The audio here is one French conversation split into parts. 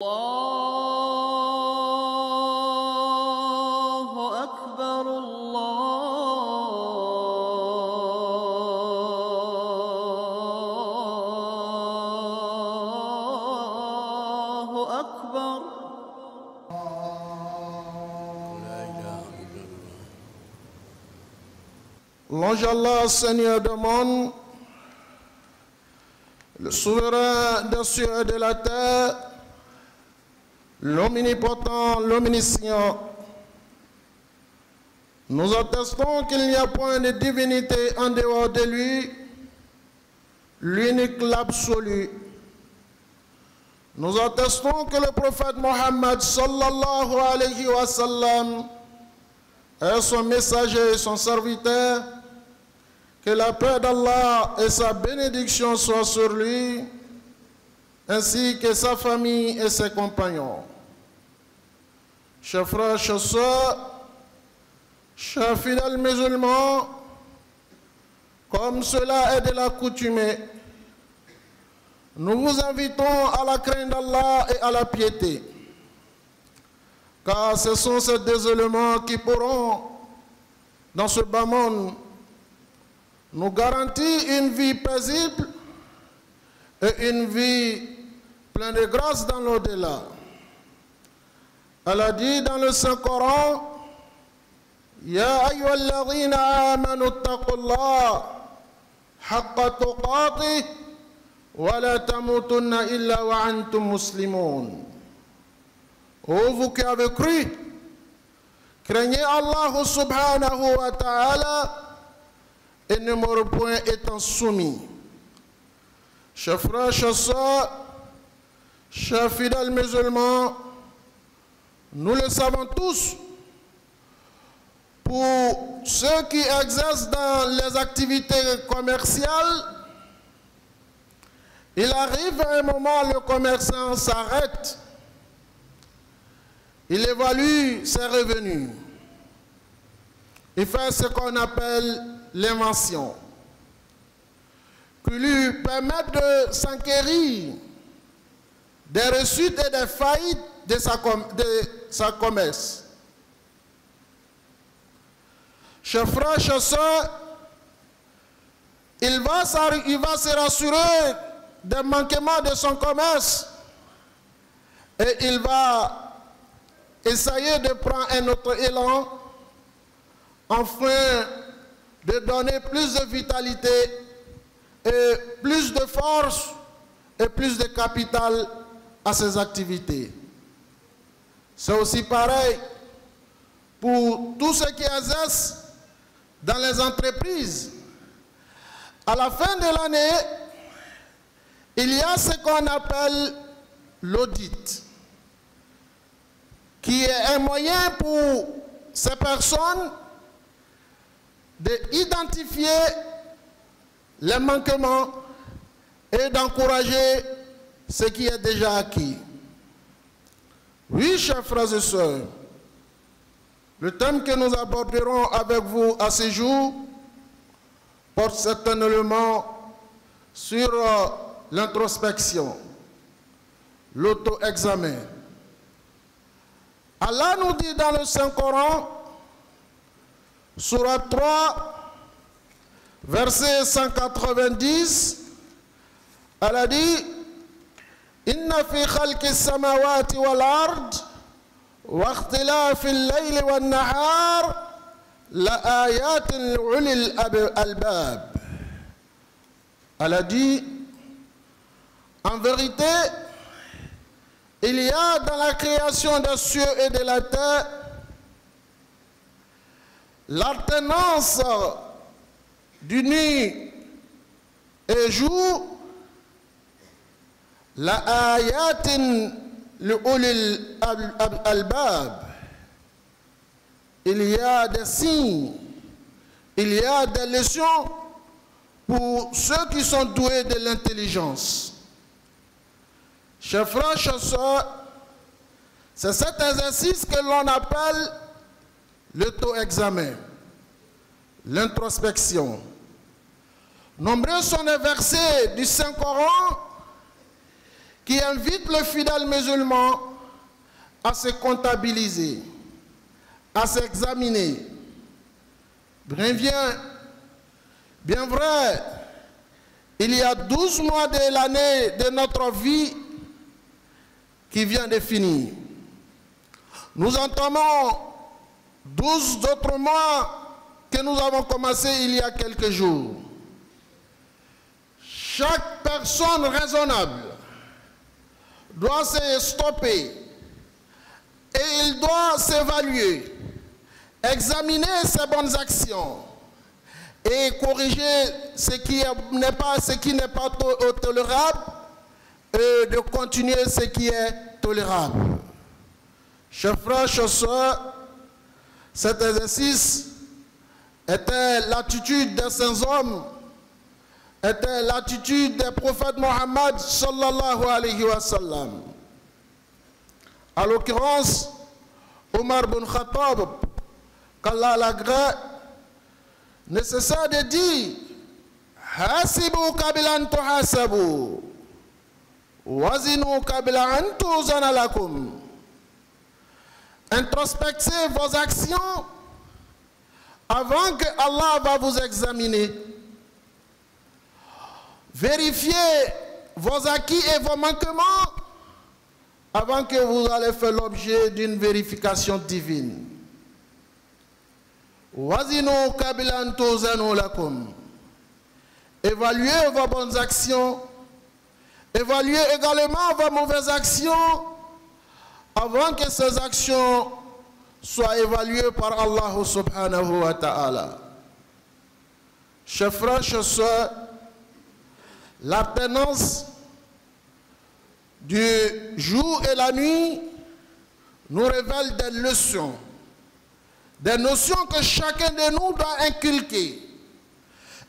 الله أكبر الله أكبر Louange Allah, Seigneur du monde, le souverain des cieux et de la terre, l'omnipotent, l'omniscient. Nous attestons qu'il n'y a point de divinité en dehors de lui, l'unique, l'absolu. Nous attestons que le prophète Mohammed sallallahu alayhi wa sallam est son messager et son serviteur. Que la paix d'Allah et sa bénédiction soient sur lui, ainsi que sa famille et ses compagnons. Chers frères, chers sœurs, chers fidèles musulmans, comme cela est de l'accoutumée, nous vous invitons à la crainte d'Allah et à la piété, car ce sont ces deux éléments qui pourront, dans ce bas monde, nous garantir une vie paisible et une vie pleine de grâce dans l'au-delà. Elle a dit dans le Saint-Coran, Ya ayyuhalladhina amanu taqullah haqqa tuqatih wa la tamutunna illa wa antum muslimun. Ô vous qui avez cru, craignez Allah subhanahu wa ta'ala et ne mourrez point étant soumis. Chers frères, chers sœurs, chers fidèles musulmans, nous le savons tous, pour ceux qui exercent dans les activités commerciales, il arrive à un moment où le commerçant s'arrête, il évalue ses revenus, il fait ce qu'on appelle l'invention, qui lui permet de s'enquérir des réussites et des faillites de sa commerce. Chers frères, chers sœurs, il va se rassurer des manquements de son commerce et il va essayer de prendre un autre élan afin de donner plus de vitalité et plus de force et plus de capital à ses activités. C'est aussi pareil pour tous ceux qui exercent dans les entreprises. À la fin de l'année, il y a ce qu'on appelle l'audit, qui est un moyen pour ces personnes d'identifier les manquements et d'encourager ce qui est déjà acquis. Oui, chers frères et sœurs, le thème que nous aborderons avec vous à ce jour porte certainement sur l'introspection, l'auto-examen. Allah nous dit dans le Saint-Coran, Surat 3, verset 190, elle a dit Inna fi khalqi samawati wal ard wa ikhtilafi al-layli wan nahar la ayatin li ulil albab. Elle a dit en vérité, il y a dans la création des cieux et de la terre l'alternance du nuit et jour, la ayatin li ulil albab. Il y a des signes, il y a des leçons pour ceux qui sont doués de l'intelligence. Chers frères, chers sœurs, c'est cet exercice que l'on appelle l'auto-examen, l'introspection. Nombreux sont les versets du Saint-Coran qui invite le fidèle musulman à se comptabiliser, à s'examiner. Bien vrai, il y a 12 mois de l'année de notre vie qui vient de finir. Nous entamons 12 autres mois que nous avons commencé il y a quelques jours. Chaque personne raisonnable doit se stopper et il doit s'évaluer, examiner ses bonnes actions et corriger ce qui n'est pas tolérable et de continuer ce qui est tolérable. Chers frères, chers sœurs, cet exercice était l'attitude des saints hommes, était l'attitude des prophètes Mohammed sallallahu alayhi wa sallam. À l'occurrence, Omar ibn Khattab, qu'Allah l'agrée, ne cessa de dire Hasibu qabla an tuhasabu, wazinu qabla an tuzana lakum. Introspectez vos actions avant que Allah va vous examiner. Vérifiez vos acquis et vos manquements avant que vous allez faire l'objet d'une vérification divine. Wazinu qabla an tuzanu lakum. Évaluez vos bonnes actions. Évaluez également vos mauvaises actions avant que ces actions soient évaluées par Allah subhanahu wa ta'ala. Chers frères, chers sœurs, l'alternance du jour et la nuit nous révèle des notions que chacun de nous doit inculquer.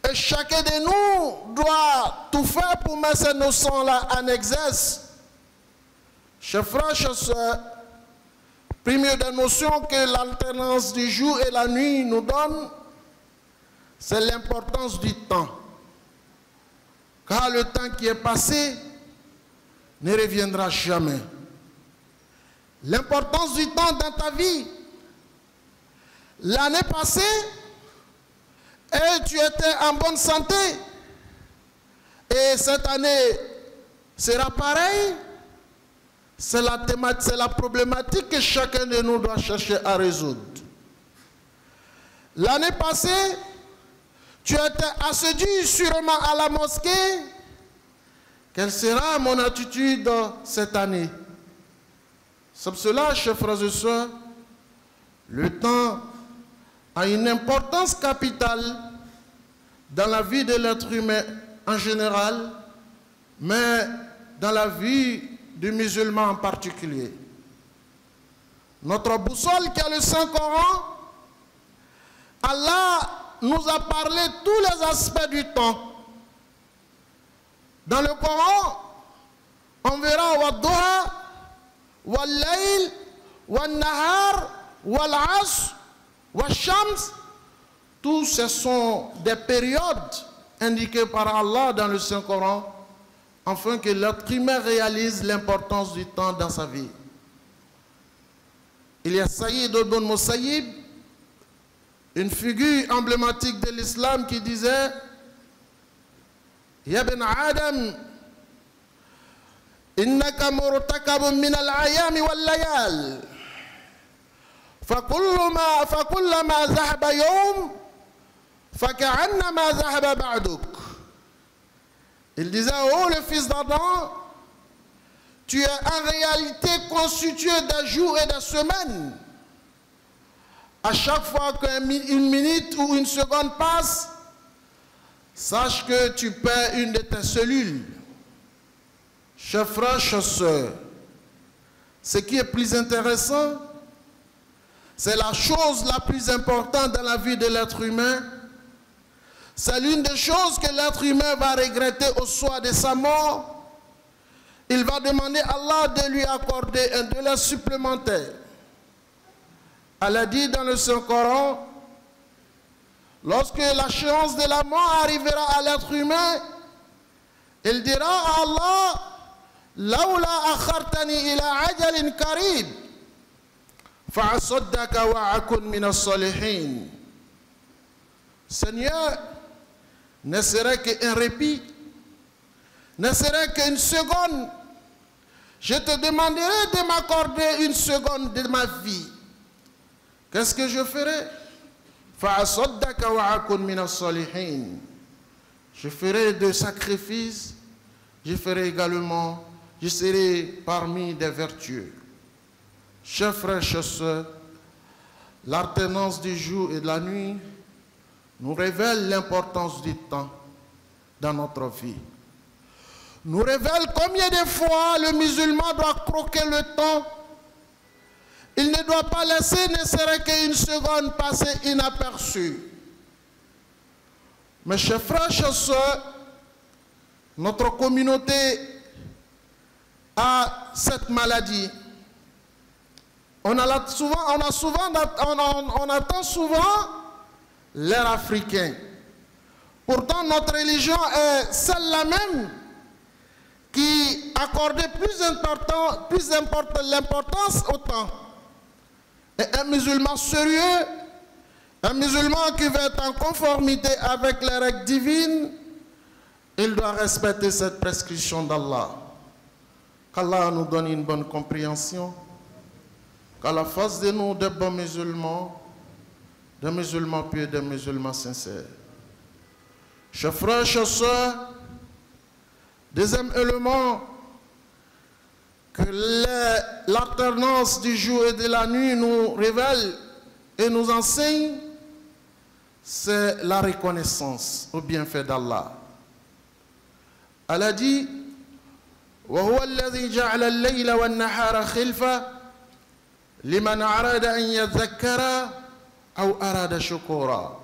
Et chacun de nous doit tout faire pour mettre ces notions-là en exerce. Chers frères, chers sœurs, première des notions que l'alternance du jour et la nuit nous donne, c'est l'importance du temps. Car le temps qui est passé ne reviendra jamais. L'importance du temps dans ta vie. L'année passée, et tu étais en bonne santé. Et cette année sera pareil. C'est la problématique que chacun de nous doit chercher à résoudre. L'année passée, tu étais assidu sûrement à la mosquée. Quelle sera mon attitude cette année? C'est pour cela, chers frères et sœurs, le temps a une importance capitale dans la vie de l'être humain en général, mais dans la vie du musulman en particulier. Notre boussole qui est le Saint-Coran, Allah nous a parlé de tous les aspects du temps. Dans le Coran, on verra Wadduha, Wal-Layl, Wal-Nahar, Wal-Asr, Wal-Shams. Tous ce sont des périodes indiquées par Allah dans le Saint-Coran, afin que l'être humain réalise l'importance du temps dans sa vie. Il y a Sayyid ibn Musayyib, une figure emblématique de l'islam qui disait Ya ibn Adam, innaka murtakabun min al-ayami wal-layal, fakullama zahaba yawm, faka'annama zahaba ba'duk. Il disait, oh le fils d'Adam, tu es en réalité constitué des jours et des semaines. À chaque fois qu'une minute ou une seconde passe, sache que tu perds une de tes cellules. Chers frères, chers sœurs, ce qui est plus intéressant, c'est la chose la plus importante dans la vie de l'être humain. C'est l'une des choses que l'être humain va regretter au soir de sa mort. Il va demander à Allah de lui accorder un délai supplémentaire. Allah dit dans le Saint-Coran, lorsque l'échéance de la mort arrivera à l'être humain, il dira à Allah, لولا أخرتني إلى عجل قريب فأصدق وأكن من الصالحين. Seigneur, ne serait qu'un répit, ne serait qu'une seconde, je te demanderai de m'accorder une seconde de ma vie. Qu'est-ce que je ferai? فأصدق وأكن من الصالحين. Je ferai des sacrifices, je ferai également, je serai parmi des vertueux. Chers frères, chers sœurs, l'alternance du jour et de la nuit nous révèle l'importance du temps dans notre vie. Nous révèle combien de fois le musulman doit croquer le temps. Il ne doit pas laisser ne serait qu'une seconde passer inaperçue. Mes chers frères, chers sœurs, notre communauté a cette maladie. On attend souvent l'air africain. Pourtant, notre religion est celle-là même qui accordait plus l'importance au temps. Et un musulman sérieux, un musulman qui veut être en conformité avec les règles divines, il doit respecter cette prescription d'Allah. Qu'Allah nous donne une bonne compréhension, qu'Allah fasse de nous des bons musulmans, des musulmans pieux, des musulmans sincères. Chers frères, chers sœurs, deuxième élément que l'alternance du jour et de la nuit nous révèle et nous enseigne, c'est la reconnaissance au bienfait d'Allah. Elle a dit وهو الذي جعل الليل والنهار خلفة لمن أراد أن يذكر أو أراد شكورا.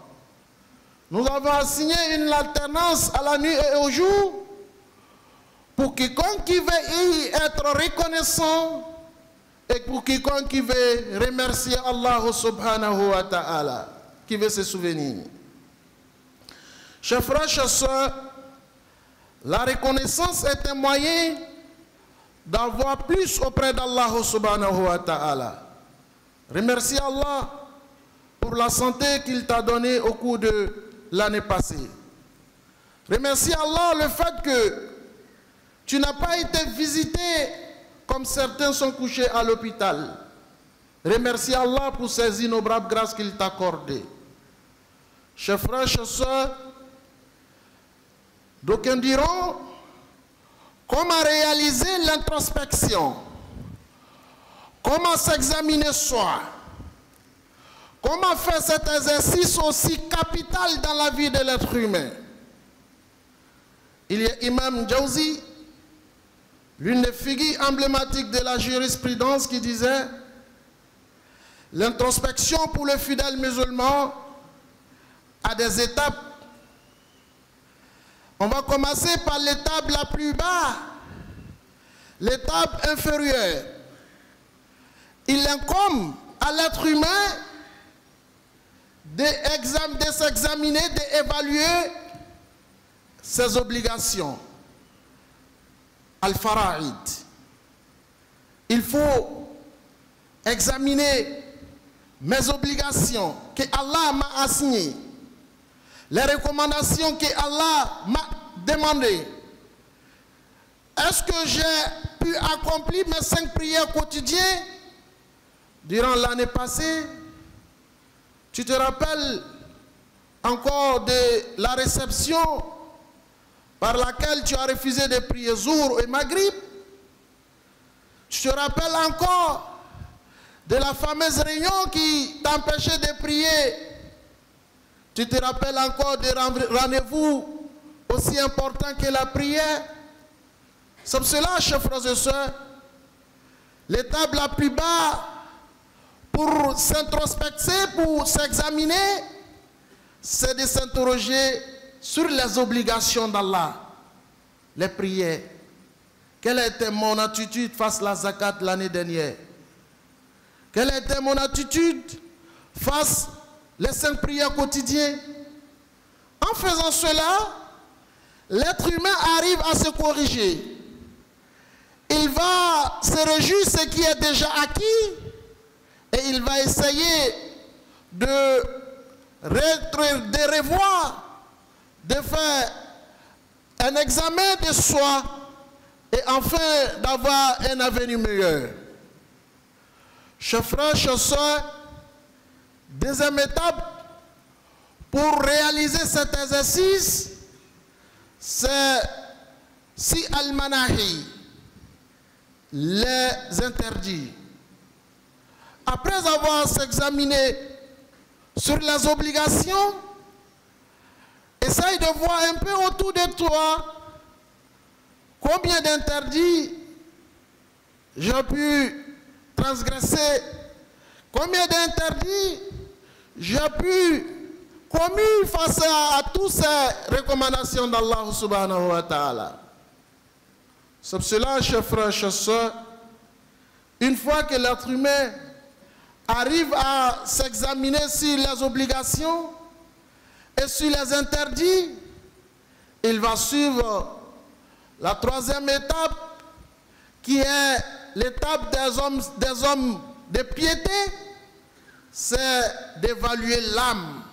Nous avons assigné une alternance à la nuit et au jour pour quiconque qui veut y être reconnaissant et pour quiconque qui veut remercier Allah subhanahu wa ta'ala, qui veut se souvenir. Chers frères, chers sœurs, la reconnaissance est un moyen d'avoir plus auprès d'Allah subhanahu wa ta'ala. Remercier Allah pour la santé qu'il t'a donnée au cours de l'année passée. Remercier Allah le fait que tu n'as pas été visité comme certains sont couchés à l'hôpital. Remercier Allah pour ces innombrables grâces qu'il t'a accordées. Chers frères, chers sœurs, d'aucuns diront comment réaliser l'introspection, comment s'examiner soi, comment faire cet exercice aussi capital dans la vie de l'être humain. Il y a Imam Jawzi, l'une des figures emblématiques de la jurisprudence, qui disait l'introspection pour le fidèle musulman a des étapes. On va commencer par l'étape la plus basse, l'étape inférieure. Il incombe à l'être humain de s'examiner, d'évaluer ses obligations. Al-Fara'id. Il faut examiner mes obligations que Allah m'a assignées, les recommandations que Allah m'a demandées. Est-ce que j'ai pu accomplir mes 5 prières quotidiennes durant l'année passée? Tu te rappelles encore de la réception par laquelle tu as refusé de prier Zour et Maghrib? Tu te rappelles encore de la fameuse réunion qui t'empêchait de prier? Tu te rappelles encore des rendez-vous aussi importants que la prière? C'est pour cela, chers frères et sœurs, l'étape la plus basse pour s'introspecter, pour s'examiner, c'est de s'interroger sur les obligations d'Allah, les prières. Quelle était mon attitude face à la zakat l'année dernière? Quelle était mon attitude face les 5 prières quotidiennes? En faisant cela, l'être humain arrive à se corriger. il va se réjouir de ce qui est déjà acquis et il va essayer de revoir, de faire un examen de soi et enfin d'avoir un avenir meilleur. Chers frères, chers sœurs, deuxième étape pour réaliser cet exercice, c'est si al-manahi, les interdits. Après avoir s'examiné sur les obligations, essaye de voir un peu autour de toi combien d'interdits j'ai pu transgresser, combien d'interdits j'ai pu commis face à toutes ces recommandations d'Allah subhanahu wa ta'ala. C'est cela, chers frères, chers sœurs, une fois que l'être humain arrive à s'examiner sur les obligations et sur les interdits, il va suivre la troisième étape qui est l'étape des hommes de piété, c'est d'évaluer l'âme.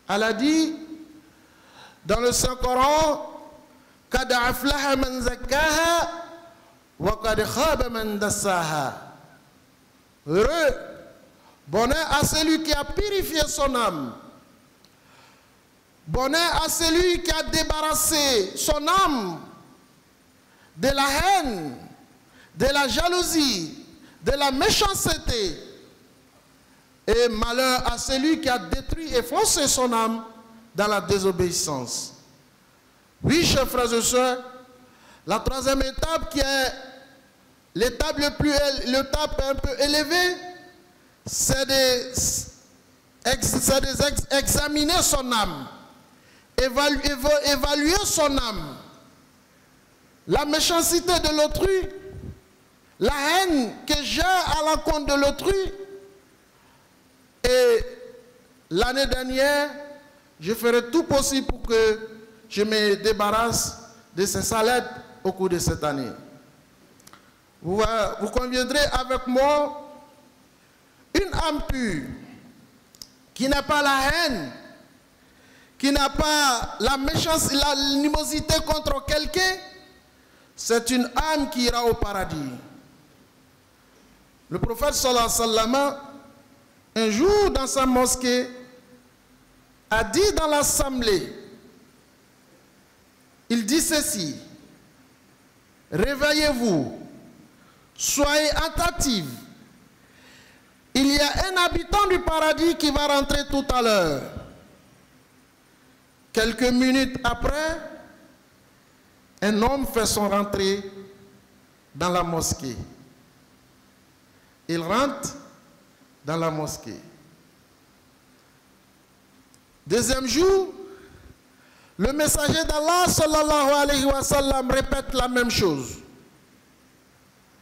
Allah dit dans le Saint-Coran, قَدْ أَفْلَحَ مَنْ زَكَّاهَا وَقَدْ خَابَ مَنْ دَسَّاهَا. Heureux, bonheur à celui qui a purifié son âme. Bonheur à celui qui a débarrassé son âme de la haine, de la jalousie, de la méchanceté. Et malheur à celui qui a détruit et forcé son âme dans la désobéissance. Oui, chers frères et sœurs, la troisième étape qui est l'étape un peu élevée, c'est d'examiner son âme, évaluer son âme, la méchanceté de l'autrui, la haine que j'ai à l'encontre de l'autrui. Et l'année dernière, je ferai tout possible pour que je me débarrasse de ces saletés au cours de cette année. Vous conviendrez avec moi, une âme pure, qui n'a pas la haine, qui n'a pas la méchanceté, l'animosité contre quelqu'un, c'est une âme qui ira au paradis. Le prophète sallallahu alayhi wa sallam, un jour dans sa mosquée, a dit dans l'assemblée, il dit ceci: réveillez-vous, soyez attentifs. Il y a un habitant du paradis qui va rentrer tout à l'heure. Quelques minutes après, un homme fait son rentrée dans la mosquée. Il rentre dans la mosquée. Deuxième jour, le messager d'Allah sallallahu alayhi wa sallam répète la même chose.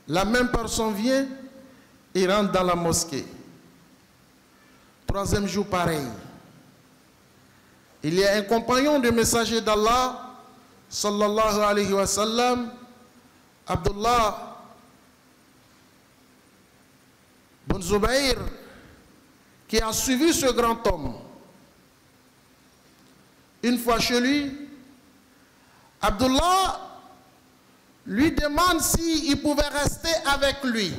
La même personne vient et rentre dans la mosquée. Troisième jour, pareil. Il y a un compagnon du messager d'Allah sallallahu alayhi wa sallam, Abdullah bin Zubayr, qui a suivi ce grand homme. Une fois chez lui, Abdullah lui demande s'il pouvait rester avec lui.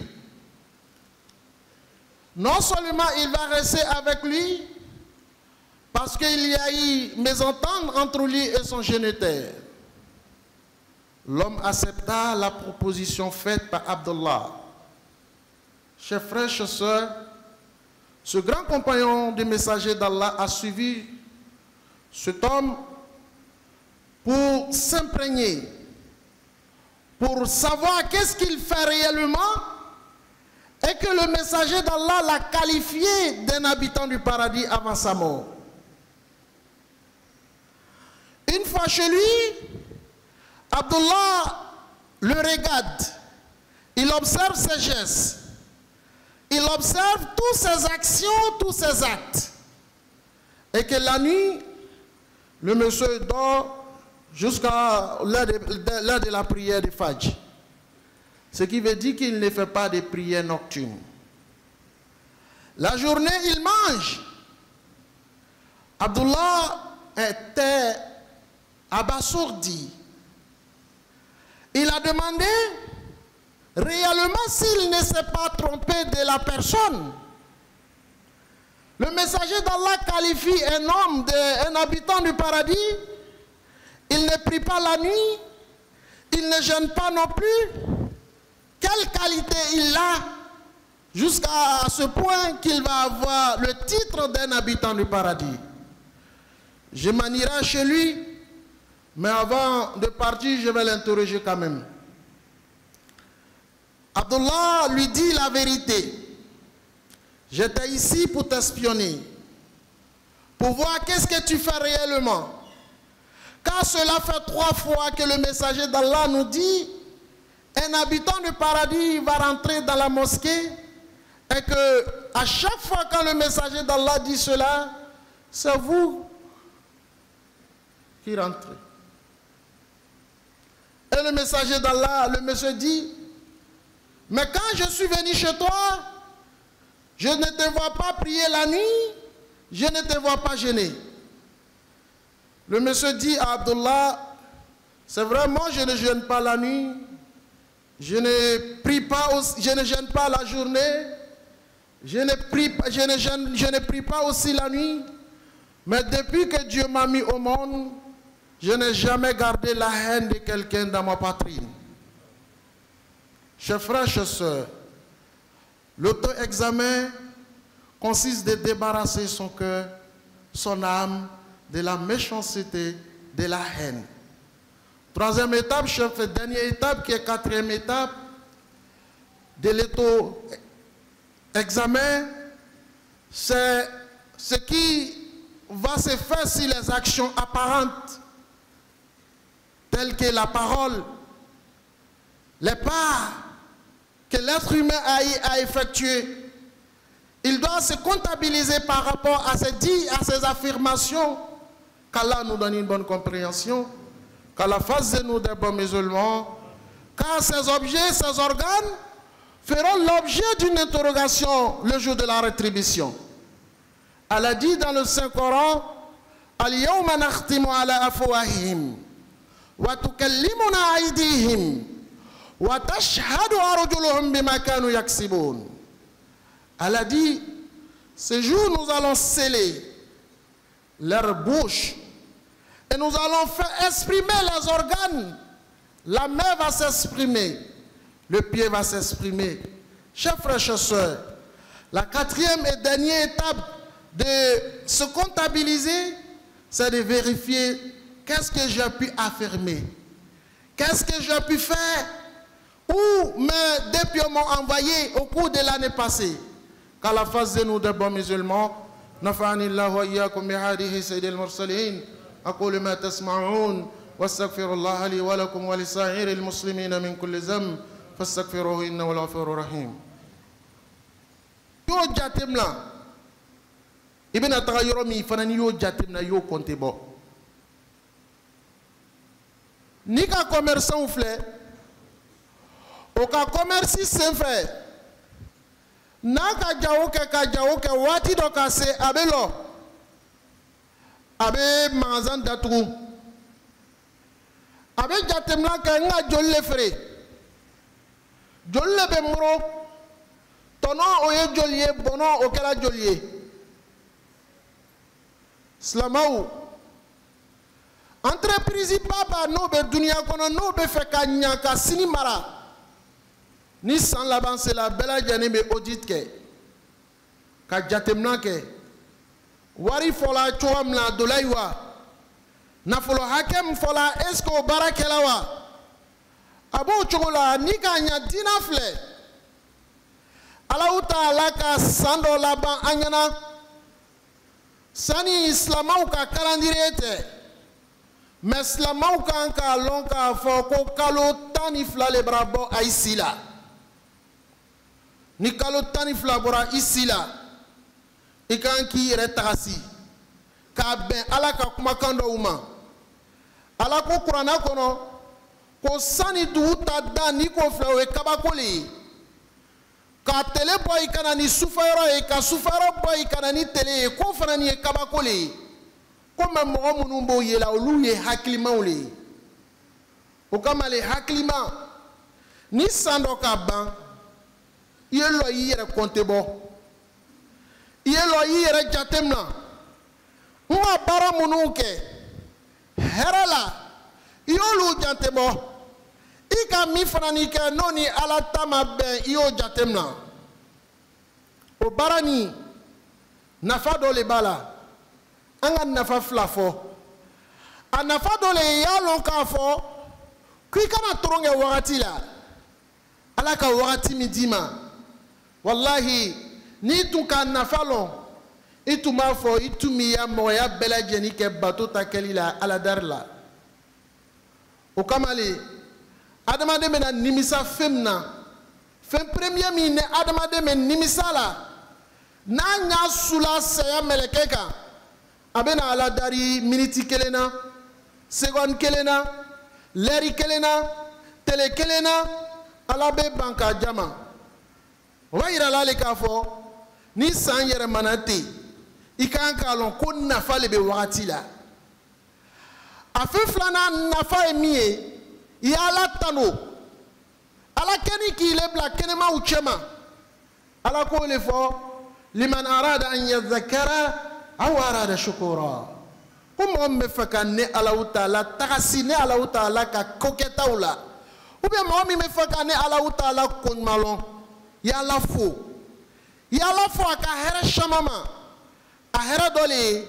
Non seulement il va rester avec lui, parce qu'il y a eu mésentente entre lui et son géniteur. L'homme accepta la proposition faite par Abdullah. Chers frères, chers sœurs, ce grand compagnon du messager d'Allah a suivi cet homme pour s'imprégner, pour savoir qu'est-ce qu'il fait réellement, et que le messager d'Allah l'a qualifié d'un habitant du paradis avant sa mort. Une fois chez lui, Abdullah le regarde, il observe ses gestes, il observe toutes ses actions, tous ses actes, et que la nuit, le monsieur dort jusqu'à l'heure de la prière de Fajr. Ce qui veut dire qu'il ne fait pas de prières nocturnes. La journée, il mange. Abdullah était abasourdi. Il a demandé réellement s'il ne s'est pas trompé de la personne. Le messager d'Allah qualifie un homme, un habitant du paradis. Il ne prie pas la nuit, il ne jeûne pas non plus. Quelle qualité il a jusqu'à ce point qu'il va avoir le titre d'un habitant du paradis. Je m'en irai chez lui, mais avant de partir, je vais l'interroger quand même. Abdullah lui dit la vérité. J'étais ici pour t'espionner, pour voir qu'est-ce que tu fais réellement. Car cela fait 3 fois que le messager d'Allah nous dit, un habitant du paradis va rentrer dans la mosquée, et que à chaque fois quand le messager d'Allah dit cela, c'est vous qui rentrez. Et le messager d'Allah, le monsieur dit, mais quand je suis venu chez toi, je ne te vois pas prier la nuit, je ne te vois pas jeûner. Le monsieur dit à Abdullah, c'est vrai, moi je ne jeûne pas la nuit, je ne prie pas, je ne jeûne pas la journée, je ne prie pas aussi la nuit, mais depuis que Dieu m'a mis au monde, je n'ai jamais gardé la haine de quelqu'un dans ma poitrine. Chers frères, chers sœurs, l'auto-examen consiste de débarrasser son cœur, son âme, de la méchanceté, de la haine. 3e étape, chef, dernière étape, qui est 4e étape de l'auto-examen, c'est ce qui va se faire sur les actions apparentes, telles que la parole, les pas que l'être humain a effectué. Il doit se comptabiliser par rapport à ses dits, à ses affirmations, qu'Allah nous donne une bonne compréhension, qu'Allah fasse de nous des bons musulmans, car ces objets, ces organes feront l'objet d'une interrogation le jour de la rétribution. Allah dit dans le Saint-Coran, Al-yawma nakhtimu ala afwahihim wa tukallimuna aydihim wa tashhadu arjuluhum bima kanu yaksibun. Allah dit, ce jour nous allons sceller leur bouche et nous allons faire exprimer les organes. La main va s'exprimer, le pied va s'exprimer. Chers frères, chers sœurs, la 4e et dernière étape de se comptabiliser, c'est de vérifier qu'est-ce que j'ai pu affirmer, qu'est-ce que j'ai pu faire, où mes dépieux m'ont envoyé au cours de l'année passée. Qu'Allah fasse de nous des bons musulmans. نفعني الله وإياكم بهذه سيد المرسلين أقول ما تسمعون واستغفر الله لي ولكم ولسائر المسلمين من كل ذنب فاستغفروه إنه الغفور الرحيم. Yo jatem la Ibn Atagayoro mi fanani yo jatem na yo konte bo. Ni ka commerçant ou flé, o ka commerce sem fait. Na ka jawo ke wati do ka se abelo abe magasin datugu abe jatem la ka nga jolle fere jolle be muro tono oye jolier bono okela jolier slamaou entreprise papa no be dunia kono no be fe ka nyaka sini mara ni sans laban c'est la belle jani be audit ke ka jatemna ke wari fola choam la dolaiwa na folo hakem fola esko barakelawa abo chokola ni ka nya dina fle ala uta ala ka sando laban anyana sani islamau ka kalandirete mais islamau ka anka lonka foko kalo tani fla le brabo aisila ni kalo tani fla bora isila ikan ki retasi ka ben ala ka kuma kando uma ala ko qur'ana kono ko sani dugu ta da ni ko filɛ o ye kabako le ye ka tele bɔ i kana ni sufayɔrɔ ye ka sufayɔrɔ bɔ i kana ni tele ye ko fana nin ye kabako le ye ko mɛ mɔgɔ minnu b'o ye la olu ye hakilimaw le ye o kama le hakilima ni san dɔ ka ban i ye lɔ i yɛrɛ kɔnte bɔ i ye lɔ i yɛrɛ jate mina n ka baara minnu kɛ hɛrɛ la i y'olu jate bɔ i ka min fana ni kɛ n'o ni ala ta ma bɛn i y'o jate mina o baara nin nafa dɔ le b'a la an ka nafa fila fɔ a nafa dɔ le ye i y'a lɔn k'a fɔ k'i kana tɔrɔ kɛ wagati la ala ka wagati min d'i ma wallahi n'i tun ka nafa lɔn i tun b'a fɔ i tun b'i ya mɔgɔya bɛɛ lajɛlen kɛ bato ta kɛli la aladari la o kama le adamaden bɛna nimisa fɛn min na fɛn premier min ni adamaden bɛ nimisa la n'a ɲa sula saya mɛlɛkɛ kan a bɛna aladari miniti kelen na seconde kelen na lɛri kelen na tele kelen na ala bɛ ban k'a jama o b'a yira la le k'a fɔ ni san yɛrɛmana ten i kan k'a lɔn ko nafa le bɛ wagati la a fɛn filanan nafa ye min ye i y'ala tano ala kɛni k'i le bila kɛnɛmaw cɛma ala k'o le fɔ liman arada an yadhakara aw arada shukura ko mɔgɔ min bɛ fɛ ka ne alahu taala tagasi ne alahu taala ka kokɛtaw la ou bien mɔgɔ min bɛ fɛ ka ne alahu taala koɲuman lɔn i y'ala fo a ka hɛrɛ caman ma a hɛrɛ dɔ le ye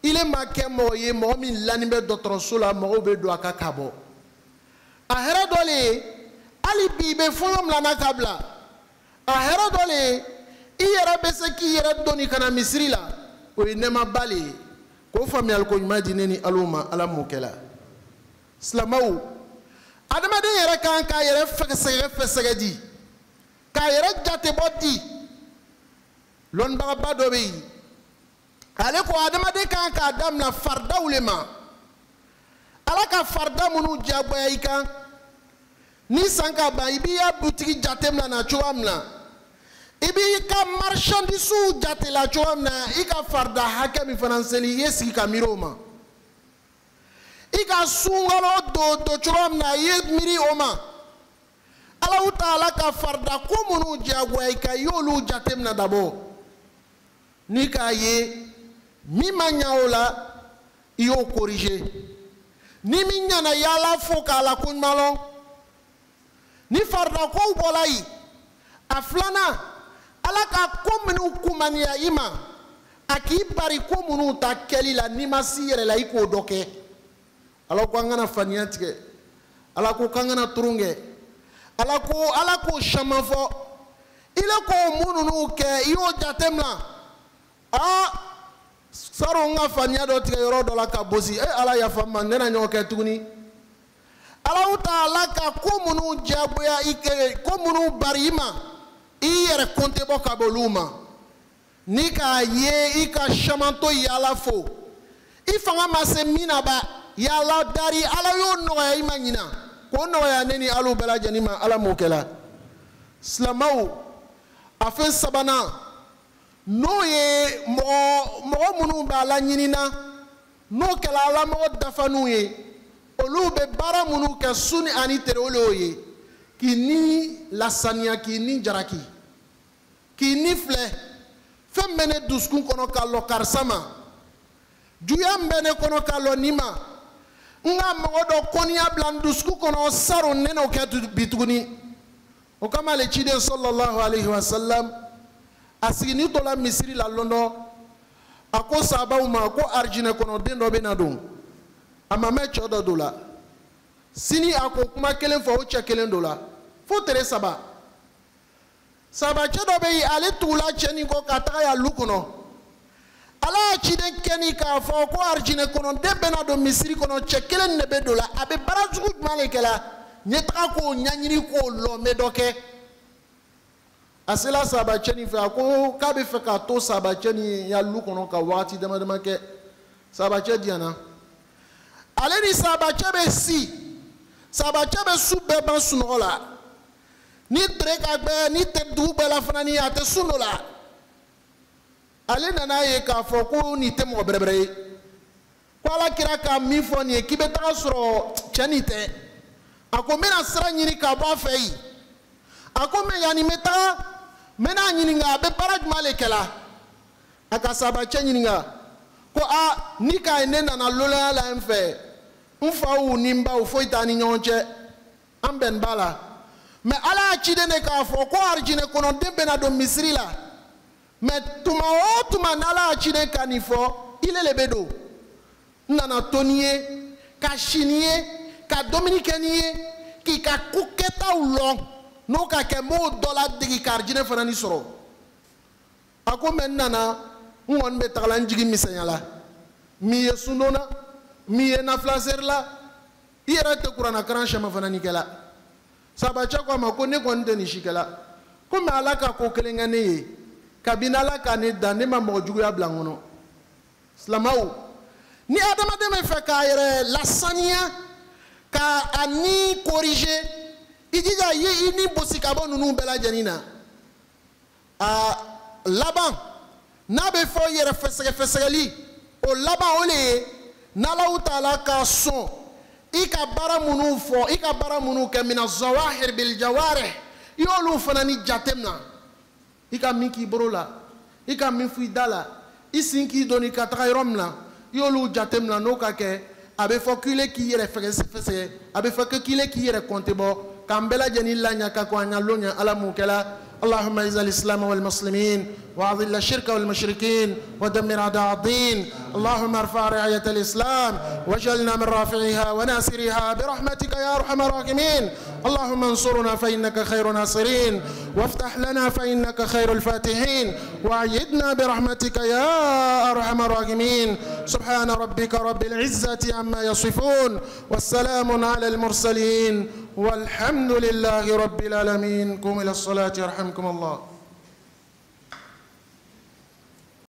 i le ma kɛ mɔgɔ ye mɔgɔ min lanin bɛ dɔgɔtɔrɔso la mɔgɔw bɛ don a ka ka bɔ a hɛrɛ dɔ le ye hali bi i bɛ fɔlɔ min na ka bila a hɛrɛ dɔ le ye i yɛrɛ bɛ se k'i yɛrɛ dɔnni ka na misiri la o ye nɛɛmaba le ye k'o faamuyali ko ɲuman di ne ni alaw ma ala m'o kɛla silamɛw adamaden yɛrɛ kan k'a yɛrɛ fɛsɛgɛ di k'a yɛrɛ jatebɔ di lɔnnibagaba dɔ bɛ yen ale ko adamaden kan k'a daminɛ faridaw le ma ala ka farida minnu diyagoya i kan ni san ka ban i b'i ya butigi jate mina na cogoya min na i b'i ka marchandisiw jatela cogoya min na i ka farida hakɛ min fana seli i ye sigi ka miiri o ma i ka sunkalo don cogoya min na i ye miiri o ma alahu taala ka farida ko minnu diyagoya i kan i y'olu jate mina dabɔ n'i k'a ye min ma ɲa o la i y'o corriger ni min ɲana i y'ala fo k'a la koɲuman lɔn ni faridakow bɔla yen a filanan ala ka ko minnu kumaniya i ma a k'i bari ko minnu ta kɛli la n'i ma si yɛrɛ la i k'o dɔ kɛ ala ko an kana faniya tigɛ ala ko k'an kana turun kɛ ala k'o caman fɔ i le k'o mun ninnu kɛ i y'o jate mina saro n ka faniya dɔ tigɛ yɔrɔ dɔ la ka bosi ala yafa n ma ne na ɲɔgɔn kɛ tuguni alahu taala ka ko minnu diyagoya i kɛ ko minnu bari i ma i yɛrɛ kɔnte bɔ ka bɔ olu ma ni k'a ye i ka caman to yala fo i fanga ma se min na ba yala dari ala y'o nɔgɔya i ma ɲina k'o nɔgɔya ne ni alu bɛɛ lajɛlen ma ala m'o kɛla silamɛw a fɛn sabanan n'o ye mɔgɔ minnu b'a la ɲinina n'o kɛla ala mɔgɔ dafaniw ye olu bɛ baara minnu kɛ su ni ani tere o le y'o ye k'i ni lasaniya k'i ni jaraki k'i ni filɛ fɛn bɛ ne dusukun kɔnɔ ka lɔ karisa ma juguya min bɛ ne kɔnɔ ka lɔ nin ma n ka mɔgɔ dɔ kɔniya bila n dusukun kɔnɔ saro ne n'o kɛ bi tuguni o kama le ciden sallallahu alaihi wa sallam a sigini dɔ la misiri la lɔndɔ a ko sahabaw ma ko arijinɛ kɔnɔ den dɔ bɛ na don a ma mɛn cɛ dɔ don la sini a ko kuma kelen fɔ o cɛ kelen don la fo tere saba sabacɛ dɔ bɛ yen ale tugula cɛ nin kɔ ka taga yan lu kɔnɔ ala y'a ciden kɛni k'a fɔ ko arijinɛ kɔnɔ den bɛ na don misiri kɔnɔ cɛ kelen de bɛ don la a bɛ baara jugu jumɛn de kɛ la ɲɛtaga k'o ɲɛɲini k'o lɔ n bɛ dɔ kɛ a sela sabacɛ nin fɛ a ko k'a bɛ fɛ k'a to sabacɛ nin ya lu kɔnɔ ka wagati dama dama kɛ sabacɛ diɲɛna ale ni sabacɛ bɛ si Sabacha be sube ban sunola. Ni treka be ni te dube la fanani ate sunola. Ale nana ye ka foko ni te mo brebre. Kwala kira ka mi fo ni ki be ta soro chanite. Ako mena sra nyini ka ba fei. Ako me yani meta mena nyini nga be paraj malekela. Aka sabacha nyini nga ko a ni ka enena na lola la mfe. Mfa ou nimba ou fo itani nyonche amben bala. Me ala chide ne ka fo ko arjine kono dembe na do misri la. Me tuma nala chide kanifo ile lebedo. Nana tonie ka chinie ka dominikanie ki ka kuketa ou long no ka ke mo dola digi karjine fanani soro. Ako men nana ngon be tagalan jigi misenyala. Mi yesunona mi na flaser la ira te kurana kran shema fanani kala. Sabacha kwa makone konde ni shikala. Ko me alaka ko kelengane kabina la kane dane ma mojugu ya blangono. Slamau ni adama de me fe ka yere la sania ka ani corriger idija ye ini bosikabo nunu bela janina a laban na be fo yere feseli o laban ole nala utala ka son ika bara munu fo ika bara munu ke mina zawahir bil jawarih yolu fanani jatemna ika miki brola ika mifi dala isinki doni katrayromna yolu jatemna no ka ke abe fo kile ki yere fese abe fo kile ki yere kontebo kambela jeni lanya ka ko anyalonya ala mukela اللهم اعز الاسلام والمسلمين واذل الشرك والمشركين ودمر اعداء الدين اللهم ارفع رايه الاسلام واجعلنا من رافعها وناصرها برحمتك يا ارحم الراحمين اللهم انصرنا فانك خير ناصرين وافتح لنا فانك خير الفاتحين واعيدنا برحمتك يا ارحم الراحمين سبحان ربك رب العزه عما يصفون والسلام على المرسلين والحمد لله رب العالمين قوموا الى الصلاه يرحمكم الله.